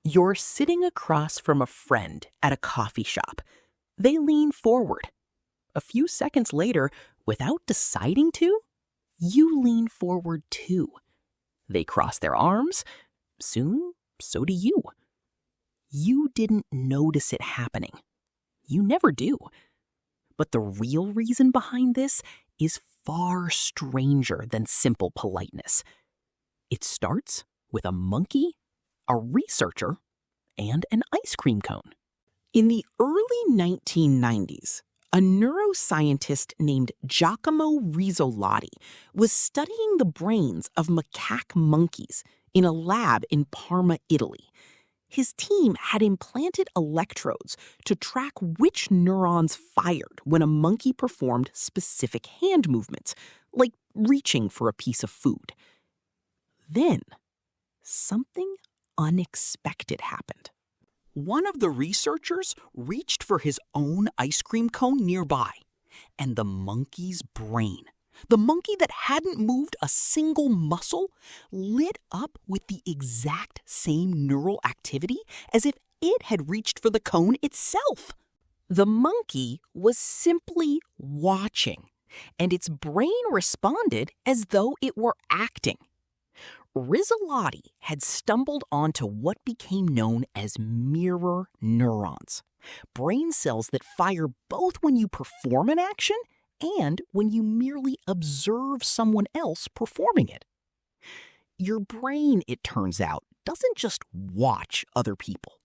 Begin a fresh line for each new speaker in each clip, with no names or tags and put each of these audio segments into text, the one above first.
You're sitting across from a friend at a coffee shop. They lean forward. A few seconds later, without deciding to, you lean forward too. They cross their arms. Soon, so do you. You didn't notice it happening. You never do. But the real reason behind this is far stranger than simple politeness. It starts with a monkey, a researcher, and an ice cream cone. In the early 1990s, a neuroscientist named Giacomo Rizzolatti was studying the brains of macaque monkeys in a lab in Parma, Italy. His team had implanted electrodes to track which neurons fired when a monkey performed specific hand movements, like reaching for a piece of food. Then, something unexpected happened. One of the researchers reached for his own ice cream cone nearby, and the monkey's brain, the monkey that hadn't moved a single muscle, lit up with the exact same neural activity as if it had reached for the cone itself. The monkey was simply watching, and its brain responded as though it were acting. Rizzolatti had stumbled onto what became known as mirror neurons, brain cells that fire both when you perform an action and when you merely observe someone else performing it. Your brain, it turns out, doesn't just watch other people.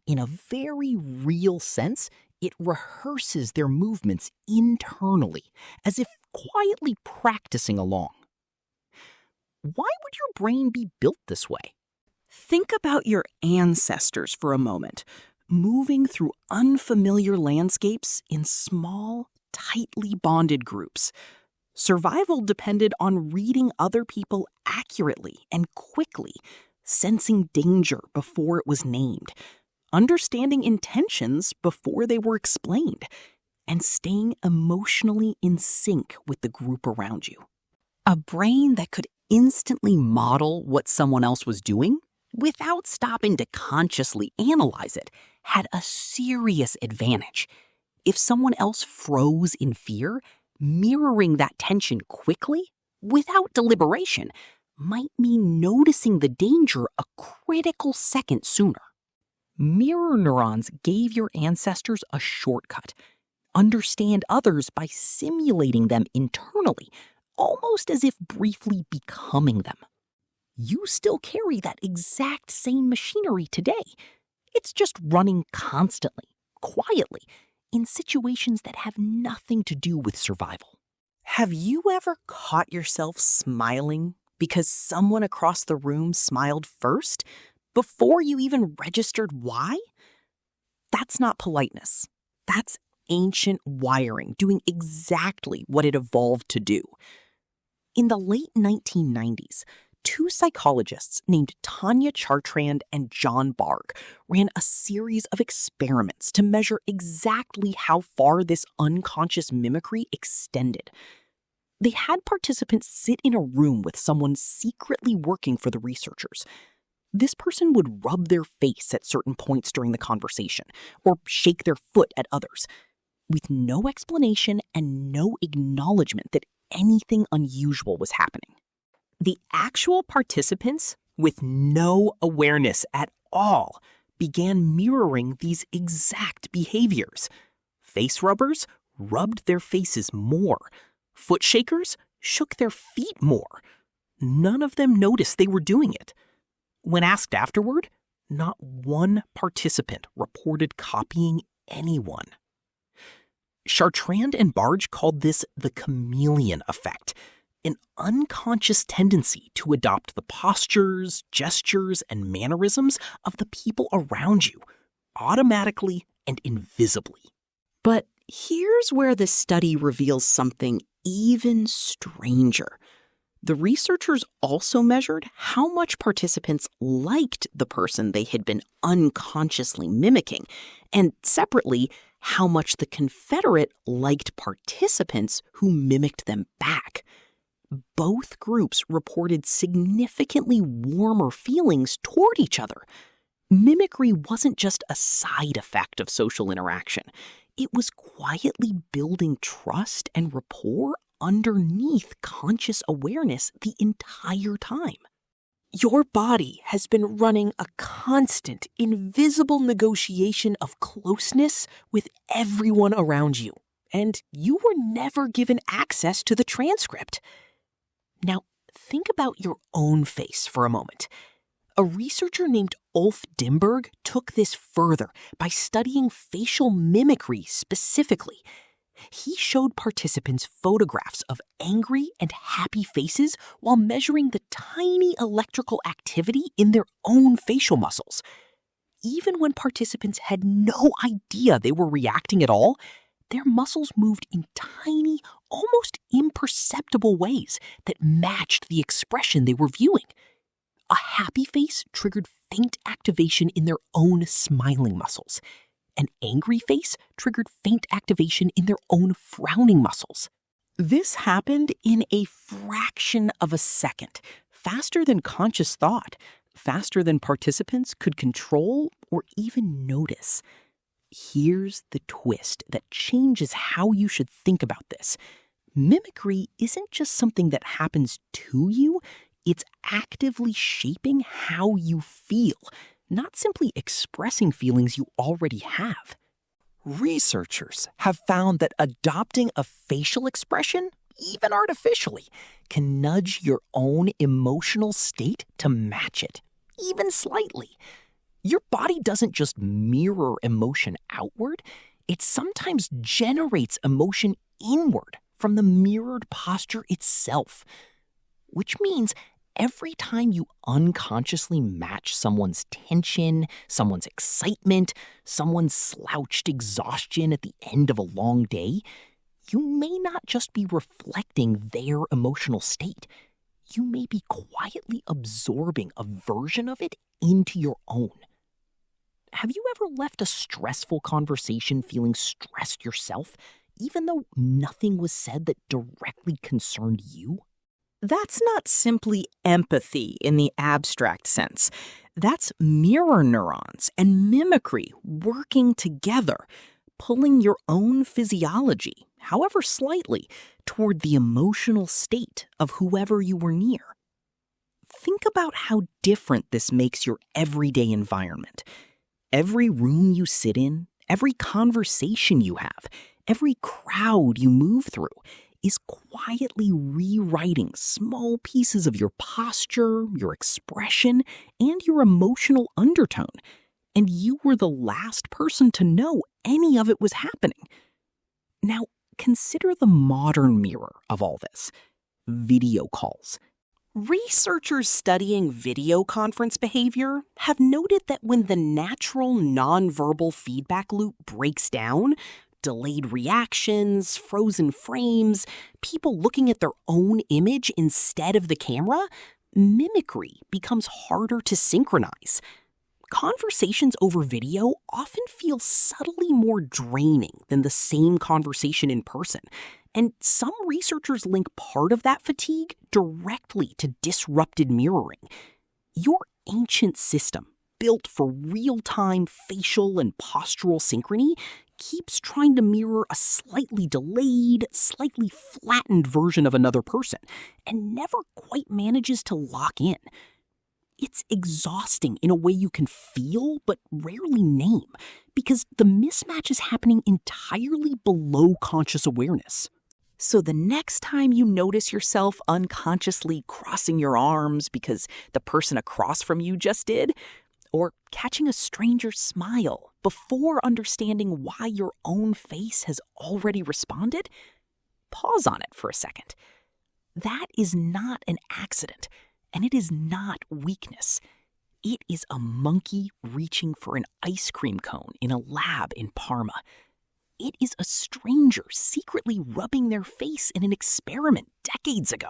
In a very real sense, it rehearses their movements internally, as if quietly practicing along. Why would your brain be built this way? Think about your ancestors for a moment, moving through unfamiliar landscapes in small, tightly bonded groups. Survival depended on reading other people accurately and quickly, sensing danger before it was named, understanding intentions before they were explained, and staying emotionally in sync with the group around you. A brain that could instantly model what someone else was doing without stopping to consciously analyze it had a serious advantage. If someone else froze in fear, mirroring that tension quickly, without deliberation, might mean noticing the danger a critical second sooner. Mirror neurons gave your ancestors a shortcut. Understand others by simulating them internally, almost as if briefly becoming them. You still carry that exact same machinery today. It's just running constantly, quietly, in situations that have nothing to do with survival. Have you ever caught yourself smiling because someone across the room smiled first, before you even registered why? That's not politeness. That's ancient wiring doing exactly what it evolved to do. In the late 1990s, two psychologists named Tanya Chartrand and Bargh ran a series of experiments to measure exactly how far this unconscious mimicry extended. They had participants sit in a room with someone secretly working for the researchers. This person would rub their face at certain points during the conversation, or shake their foot at others, with no explanation and no acknowledgement that anything unusual was happening. The actual participants, with no awareness at all, began mirroring these exact behaviors. Face rubbers rubbed their faces more. Foot shakers shook their feet more. None of them noticed they were doing it. When asked afterward, not one participant reported copying anyone. Chartrand and Bargh called this the chameleon effect, an unconscious tendency to adopt the postures, gestures, and mannerisms of the people around you, automatically and invisibly. But here's where the study reveals something even stranger. The researchers also measured how much participants liked the person they had been unconsciously mimicking, and separately, how much the confederate liked participants who mimicked them back. Both groups reported significantly warmer feelings toward each other. Mimicry wasn't just a side effect of social interaction. It was quietly building trust and rapport underneath conscious awareness the entire time. Your body has been running a constant, invisible negotiation of closeness with everyone around you, and you were never given access to the transcript. Now, think about your own face for a moment. A researcher named Ulf Dimberg took this further by studying facial mimicry specifically. He showed participants photographs of angry and happy faces while measuring the tiny electrical activity in their own facial muscles. Even when participants had no idea they were reacting at all, their muscles moved in tiny, almost imperceptible ways that matched the expression they were viewing. A happy face triggered faint activation in their own smiling muscles. An angry face triggered faint activation in their own frowning muscles. This happened in a fraction of a second, faster than conscious thought, faster than participants could control or even notice. Here's the twist that changes how you should think about this. Mimicry isn't just something that happens to you, it's actively shaping how you feel, not simply expressing feelings you already have. Researchers have found that adopting a facial expression, even artificially, can nudge your own emotional state to match it, even slightly. Your body doesn't just mirror emotion outward, it sometimes generates emotion inward from the mirrored posture itself. Which means every time you unconsciously match someone's tension, someone's excitement, someone's slouched exhaustion at the end of a long day, you may not just be reflecting their emotional state. You may be quietly absorbing a version of it into your own. Have you ever left a stressful conversation feeling stressed yourself, even though nothing was said that directly concerned you? That's not simply empathy in the abstract sense. That's mirror neurons and mimicry working together, pulling your own physiology, however slightly, toward the emotional state of whoever you were near. Think about how different this makes your everyday environment. Every room you sit in, every conversation you have, every crowd you move through is quietly rewriting small pieces of your posture, your expression, and your emotional undertone. And you were the last person to know any of it was happening. Now, consider the modern mirror of all this: video calls. Researchers studying video conference behavior have noted that when the natural nonverbal feedback loop breaks down, delayed reactions, frozen frames, people looking at their own image instead of the camera, mimicry becomes harder to synchronize. Conversations over video often feel subtly more draining than the same conversation in person, and some researchers link part of that fatigue directly to disrupted mirroring. Your ancient system, built for real-time facial and postural synchrony, keeps trying to mirror a slightly delayed, slightly flattened version of another person, and never quite manages to lock in. It's exhausting in a way you can feel but rarely name, because the mismatch is happening entirely below conscious awareness. So the next time you notice yourself unconsciously crossing your arms because the person across from you just did, or catching a stranger's smile before understanding why your own face has already responded, pause on it for a second. That is not an accident, and it is not weakness. It is a monkey reaching for an ice cream cone in a lab in Parma. It is a stranger secretly rubbing their face in an experiment decades ago.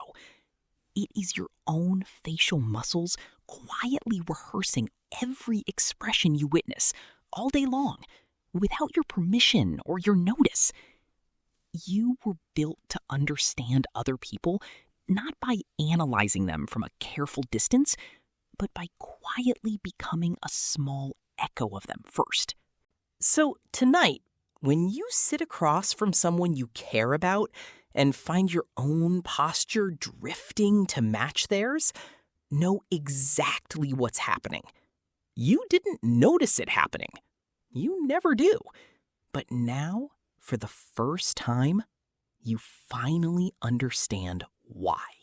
It is your own facial muscles quietly rehearsing every expression you witness all day long, without your permission or your notice. You were built to understand other people, not by analyzing them from a careful distance, but by quietly becoming a small echo of them first. So tonight, when you sit across from someone you care about and find your own posture drifting to match theirs, know exactly what's happening. You didn't notice it happening. You never do. But now, for the first time, you finally understand why.